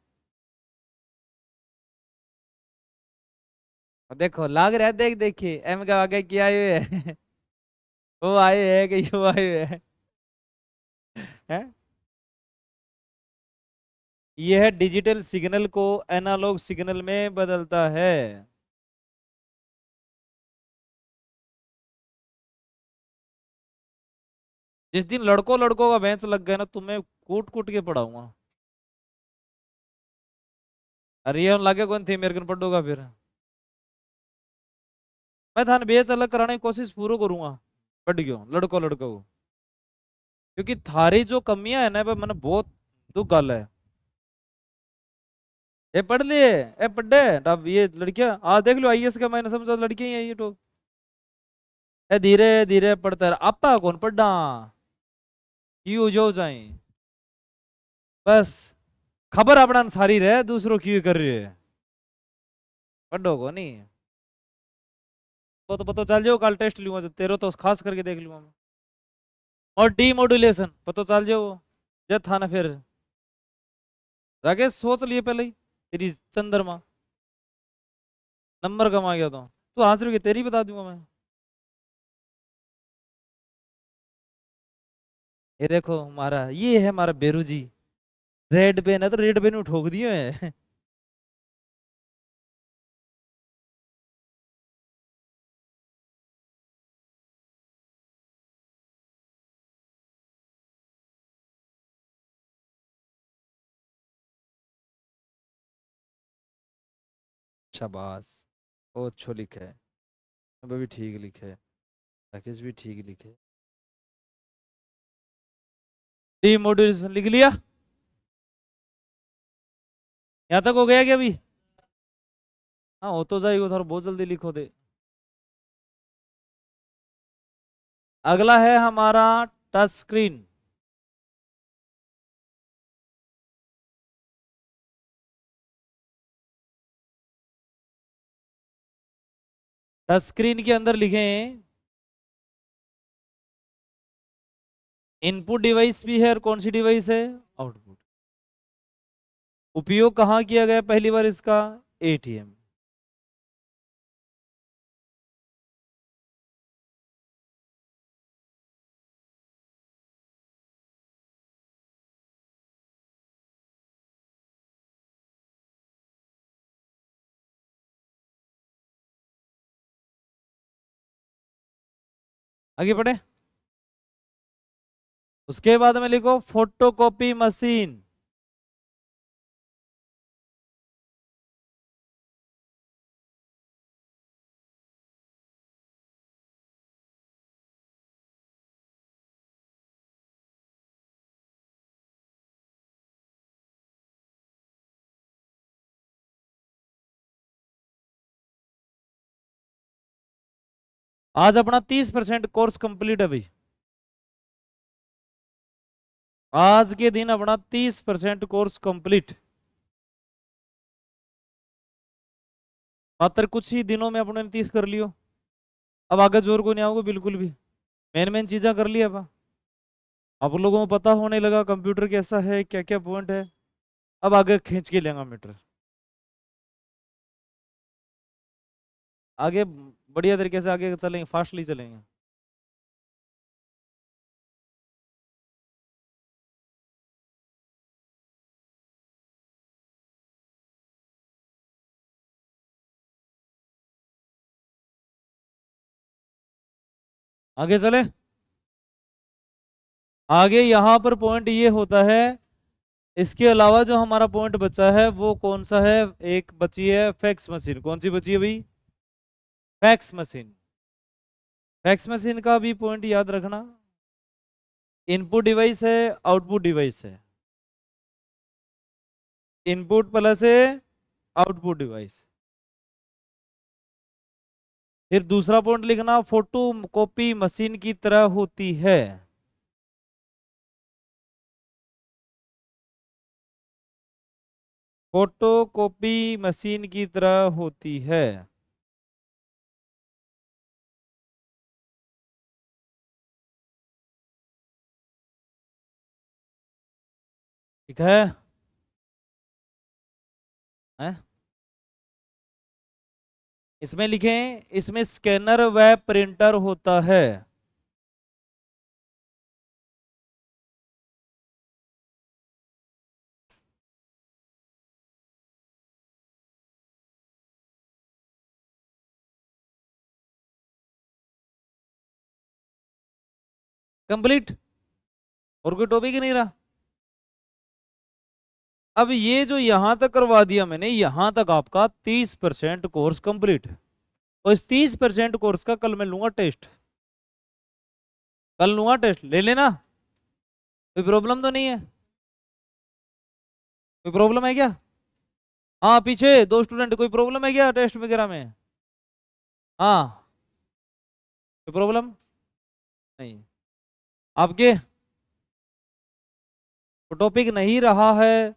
Speaker 1: देखो लाग रहा है, देख देखिए एम का आगे किया हुए है। वो आए है कि यू आए हुए है? हैं? यह डिजिटल सिग्नल को एनालॉग सिग्नल में बदलता है। जिस दिन लड़कों लड़कों का भैंस लग गया ना, तुम्हें कूट कूट के पढ़ाऊंगा। अरे ये लागे कौन थी मेरे को पढ़ूंगा फिर। मैं थाने बेच अलग कराने की कोशिश पूरी करूंगा। पढ़ गयो लड़को लड़को को। क्योंकि थारी जो कमियां है ना, वो मैंने बहुत दुख गल है। ये पढ़ लिए, ये पढ़े। अब ये लड़कियां आज देख लो, आईएएस का मैंने समझा लड़कियां ही है ये तो। ये धीरे धीरे पढ़ता रहा, आपा कौन पढ़ा क्यों जो जाए। बस खबर अपना सारी रहे, दूसरों क्यों कर रही है। पढ़ो को नहीं। तो पता चल जाओ, कल टेस्ट लूंगा तेरे तो खास करके देख लूंगा मैं। और डी मॉड्यूलेशन पता चल जाओ। जब था ना फिर राकेश सोच लिए पहले ही, तेरी चंद्रमा नंबर कम आ गया तो हंस रही है, तेरी बता दूंगा मैं। ये देखो हमारा, ये है हमारा बेरू जी। रेड पेन है तो रेड पेन ठोक दिए है। शाबाश, बहुत अच्छो लिखा है। अब भी ठीक लिखे है, राकेश भी ठीक लिखे। डी मॉड्यूलेशन लिख लिया। यहाँ तक हो गया क्या अभी? हाँ हो तो जाएगा, थोड़ा बहुत जल्दी लिखो दे। अगला है हमारा टच स्क्रीन। टच स्क्रीन के अंदर लिखें, इनपुट डिवाइस भी है और कौन सी डिवाइस है? आउटपुट। उपयोग कहाँ किया गया पहली बार इसका? एटीएम। आगे बढ़े। उसके बाद में लिखो फोटोकॉपी मशीन। आज अपना 30% कोर्स कंप्लीट है भाई। आज के दिन अपना 30% कोर्स कंप्लीट। मात्र कुछ ही दिनों में अपने 30 कर लियो। अब आगे जोर को नहीं आओगे बिल्कुल भी। मेन मेन चीजें कर लिया अब। आप लोगों को पता होने लगा कंप्यूटर कैसा है, क्या क्या पॉइंट है। अब आगे खींच के लेगा मीटर। आगे बढ़िया तरीके से आगे चलेंगे, फास्टली चलेंगे। आगे चले। आगे यहां पर पॉइंट ये होता है, इसके अलावा जो हमारा पॉइंट बचा है वो कौन सा है? एक बची है फैक्स मशीन। कौन सी बची है भाई? Fax machine. फैक्स मशीन का भी पॉइंट याद रखना, इनपुट डिवाइस है, आउटपुट डिवाइस है। इनपुट प्लस है आउटपुट डिवाइस। फिर दूसरा पॉइंट लिखना, फोटो कॉपी मशीन की तरह होती है। फोटो कॉपी मशीन की तरह होती है। ठीक है, हैं? इसमें लिखें, इसमें स्कैनर व प्रिंटर होता है। कंप्लीट। और कोई टॉपिक ही नहीं रहा। अब ये जो यहां तक करवा दिया मैंने, यहां तक आपका 30% कोर्स कंप्लीट है। और इस 30% कोर्स का कल मैं लूंगा टेस्ट। कल लूंगा टेस्ट, ले लेना। कोई प्रॉब्लम तो नहीं है? कोई प्रॉब्लम है क्या? हाँ, पीछे दो स्टूडेंट, कोई प्रॉब्लम है क्या टेस्ट वगैरह में? हाँ, कोई प्रॉब्लम नहीं आपके? टॉपिक नहीं रहा है,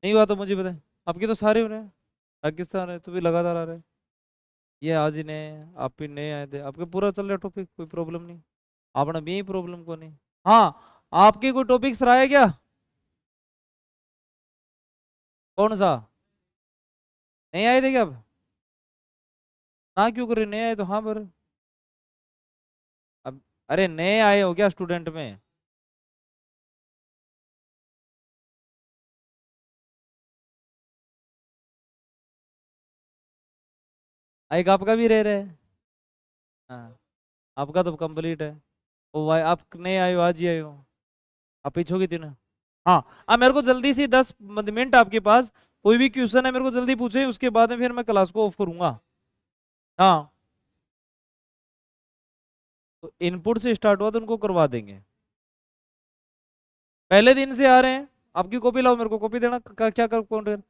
Speaker 1: नहीं हुआ तो मुझे बताएं। आपके तो सारे हो रहे हैं, पाकिस्तान है तो भी लगातार आ रहे हैं। ये आज ही नए हैं, आप भी नए आए थे, आपके पूरा चल रहा है टॉपिक, कोई प्रॉब्लम नहीं। आपने भी प्रॉब्लम को नहीं। हाँ, आपके कोई टॉपिक्स रहा है क्या? कौन सा? नहीं आए थे क्या अब? ना क्यों करे, नए आए तो हाँ पर। अब अरे नए आए हो क्या स्टूडेंट में? एक आपका भी रह रहा है। हाँ, आपका तो कंप्लीट है। ओ भाई, आप नए आए हो, आज ही आए हो। आप पीछे की तीनों। हाँ, अब मेरे को जल्दी से 10 मिनट आपके पास, कोई भी क्वेश्चन है मेरे को जल्दी पूछे, उसके बाद में फिर मैं क्लास को ऑफ करूंगा। हाँ, तो इनपुट से स्टार्ट हुआ तो उनको करवा देंगे। पहले दिन से आ रहे हैं, आपकी कॉपी लाओ, मेरे को कॉपी देना, क्या कर कौन कर।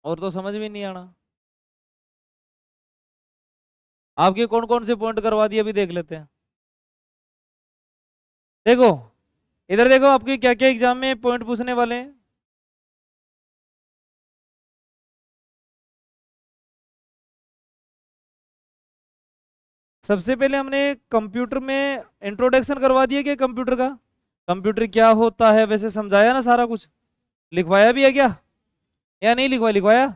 Speaker 1: और तो समझ में नहीं आना। आपके कौन कौन से पॉइंट करवा दिए अभी देख लेते हैं। देखो, इधर देखो, आपके क्या क्या एग्जाम में पॉइंट पूछने वाले हैं। सबसे पहले हमने कंप्यूटर में इंट्रोडक्शन करवा दिया क्या कंप्यूटर का? कंप्यूटर क्या होता है वैसे समझाया ना सारा कुछ। लिखवाया भी है क्या, या नहीं लिखवाया? लिखवाया।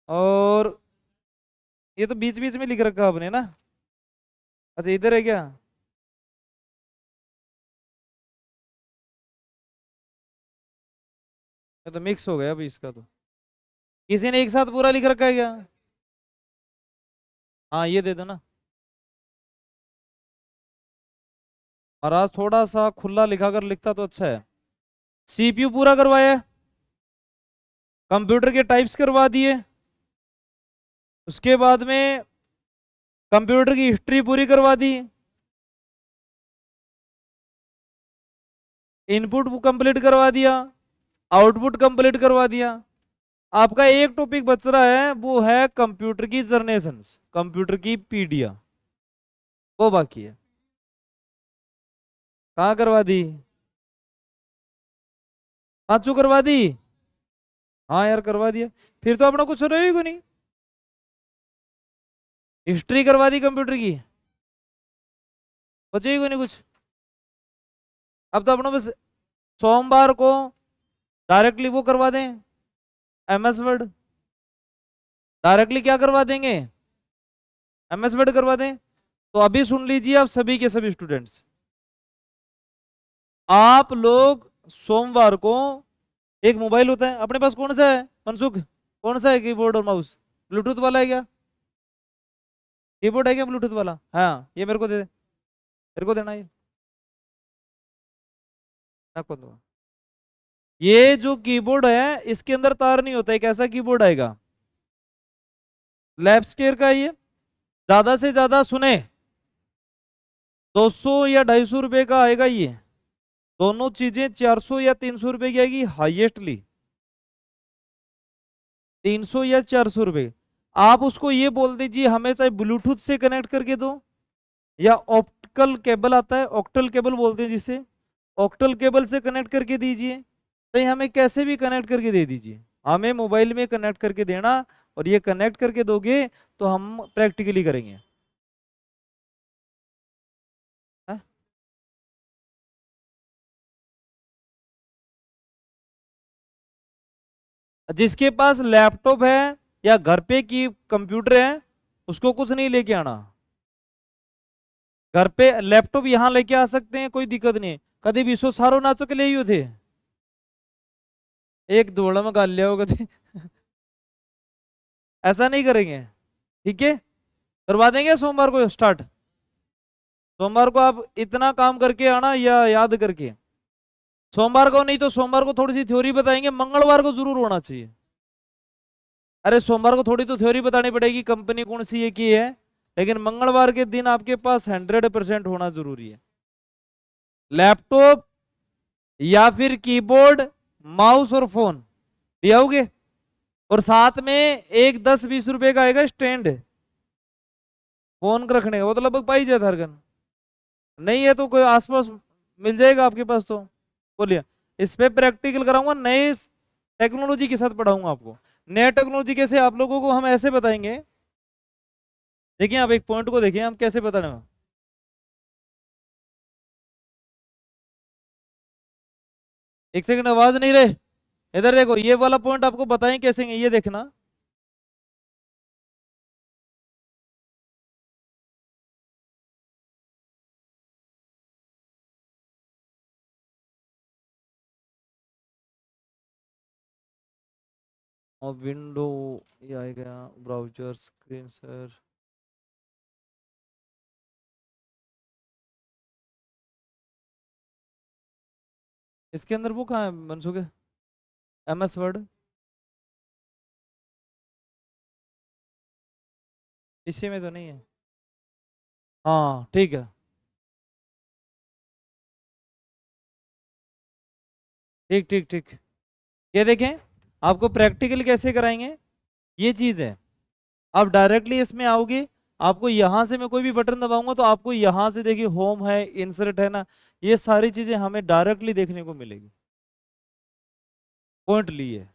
Speaker 1: और ये तो बीच बीच में लिख रखा आपने ना। अच्छा, इधर है क्या? ये तो मिक्स हो गया अभी इसका तो। किसी ने एक साथ पूरा लिख रखा है क्या? हाँ, ये दे दो ना। और आज थोड़ा सा खुला लिखा कर लिखता तो अच्छा है। सीपीयू पूरा करवाया है, कंप्यूटर के टाइप्स करवा दिए, उसके बाद में कंप्यूटर की हिस्ट्री पूरी करवा दी, इनपुट कंप्लीट करवा दिया, आउटपुट कंप्लीट करवा दिया। आपका एक टॉपिक बच रहा है, वो है कंप्यूटर की जनरेशन, कंप्यूटर की पीडिया, वो बाकी है। कहाँ करवा दी? पांचों करवा दी। हाँ यार, करवा दिया। फिर तो अपना कुछ रहेगा नहीं। हिस्ट्री करवा दी कंप्यूटर की, बचेगा नहीं कुछ। अब तो अपना बस सोमवार को डायरेक्टली वो करवा दें, एमएस वर्ड। डायरेक्टली क्या करवा देंगे? एमएस वर्ड करवा दें। तो अभी सुन लीजिए आप सभी के सभी स्टूडेंट्स, आप लोग सोमवार को, एक मोबाइल होता है अपने पास, कौन सा है मनसुख? कौन सा है कीबोर्ड और माउस? ब्लूटूथ वाला है क्या? कीबोर्ड है क्या ब्लूटूथ वाला? हाँ ये मेरे को दे दे, मेरे को देना ये, मैं कौन दूंगा? ये जो कीबोर्ड है इसके अंदर तार नहीं होता है, कैसा कीबोर्ड आएगा? लैपस्केयर का है ये। ज्यादा से ज्यादा सुने 200 या 250 रुपए का आएगा ये। दोनों चीजें 400 या 300 रुपए की आएगी हाईएस्टली, 300 या 400 रुपए। आप उसको ये बोल दीजिए हमें चाहे ब्लूटूथ से कनेक्ट करके दो, या ऑप्टिकल केबल आता है, ऑक्टल केबल बोलते हैं जिसे, ऑक्टल केबल से कनेक्ट करके दीजिए, तो हमें कैसे भी कनेक्ट करके दे दीजिए, हमें मोबाइल में कनेक्ट करके देना, और ये कनेक्ट करके दोगे तो हम प्रैक्टिकली करेंगे। हाँ? जिसके पास लैपटॉप है या घर पे की कंप्यूटर है उसको कुछ नहीं लेके आना। घर पे लैपटॉप यहाँ लेके आ सकते हैं, कोई दिक्कत नहीं है। कभी विश्व सारो नाचो के लिए थे एक धोड़ा में गाल लिया होगा कभी। ऐसा नहीं करेंगे, ठीक है? करवा देंगे सोमवार को स्टार्ट। सोमवार को आप इतना काम करके आना या याद करके, सोमवार को नहीं तो सोमवार को थोड़ी सी थ्योरी बताएंगे, मंगलवार को जरूर होना चाहिए। अरे सोमवार को थोड़ी तो थ्योरी बतानी पड़ेगी कंपनी कौन सी है की है, लेकिन मंगलवार के दिन आपके पास 100% होना जरूरी है। लैपटॉप या फिर कीबोर्ड, माउस और फोन ले आओगे, और साथ में एक 10-20 रुपए का आएगा स्टैंड फोन रखने का, वो तो लगभग पाई जाए हर घर। नहीं है तो कोई आसपास मिल जाएगा आपके पास तो बोलिए। इस पे प्रैक्टिकल कराऊंगा, नए टेक्नोलॉजी के साथ पढ़ाऊंगा आपको। नए टेक्नोलॉजी कैसे आप लोगों को हम ऐसे बताएंगे, देखिए आप एक पॉइंट को देखिए हम कैसे बताने में। एक सेकंड आवाज नहीं रहे, इधर देखो, ये वाला पॉइंट आपको बताएं कैसे, ये देखना। और विंडो ये आएगा, ब्राउजर स्क्रीन सर, इसके अंदर वो कहाँ है मनसुख? MS वर्ड इसी में तो नहीं है। हाँ ठीक है, ठीक ठीक ठीक। ये देखें, आपको प्रैक्टिकल कैसे कराएंगे, ये चीज है। आप डायरेक्टली इसमें आओगे, आपको यहां से मैं कोई भी बटन दबाऊंगा तो आपको यहां से देखिए होम है, इंसर्ट है ना, ये सारी चीजें हमें डायरेक्टली देखने को मिलेगी। पॉइंट लिए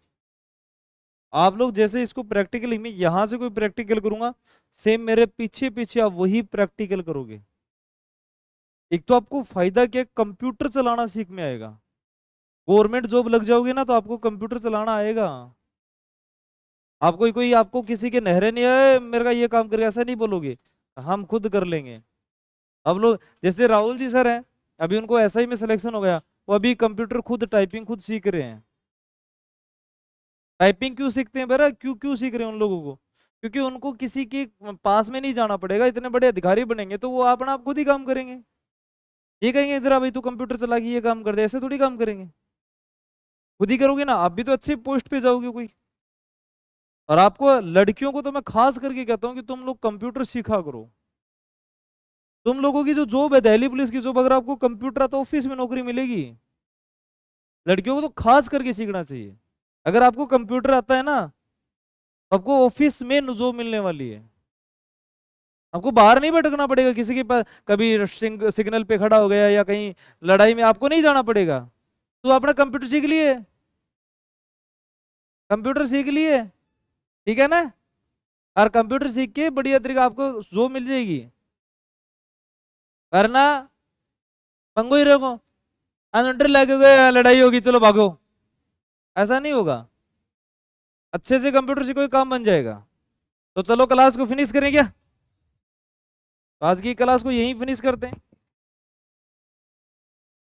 Speaker 1: आप लोग जैसे इसको प्रैक्टिकली, मैं यहां से कोई प्रैक्टिकल करूंगा, सेम मेरे पीछे पीछे आप वही प्रैक्टिकल करोगे। एक तो आपको फायदा क्या, कंप्यूटर चलाना सीख में आएगा। गवर्नमेंट जॉब लग जाओगे ना तो आपको कंप्यूटर चलाना आएगा। आप कोई कोई आपको किसी के नहरे नहीं आए मेरे का ये काम करेगा ऐसा नहीं बोलोगे, हम खुद कर लेंगे। अब लोग जैसे राहुल जी सर हैं, अभी उनको SI में सिलेक्शन हो गया, वो अभी कंप्यूटर खुद टाइपिंग खुद सीख रहे हैं। टाइपिंग क्यों सीखते हैं बेरा, क्यों क्यों सीख रहे हैं उन लोगों को? क्योंकि उनको किसी के पास में नहीं जाना पड़ेगा, इतने बड़े अधिकारी बनेंगे तो वो अपना आप खुद ही काम करेंगे। ये कहेंगे इधर आ भाई तू कंप्यूटर चला के ये काम कर दे, ऐसे थोड़ी काम करेंगे। खुद ही करोगे ना, आप भी तो अच्छे पोस्ट पे जाओगे कोई। और आपको लड़कियों को तो मैं खास करके कहता हूँ कि तुम लोग कंप्यूटर सीखा करो। तुम लोगों की जो जॉब है दिल्ली पुलिस की जॉब, अगर आपको कंप्यूटर आता ऑफिस में नौकरी मिलेगी। लड़कियों को तो खास करके सीखना चाहिए। अगर आपको कंप्यूटर आता है ना, तो आपको ऑफिस में जॉब मिलने वाली है। आपको बाहर नहीं भटकना पड़ेगा किसी के पास, कभी सिग्नल पे खड़ा हो गया या कहीं लड़ाई में आपको नहीं जाना पड़ेगा। तो अपना कंप्यूटर सीख लिए, कंप्यूटर सीख लिए, ठीक है ना? और कंप्यूटर सीख के बढ़िया तरीका आपको जॉब मिल जाएगी। वरना पंगो ही रहो, अंदर लगे गए लड़ाई होगी चलो भागो, ऐसा नहीं होगा। अच्छे से कंप्यूटर से कोई काम बन जाएगा। तो चलो क्लास को फिनिश करें क्या? आज की क्लास को यहीं फिनिश करते हैं।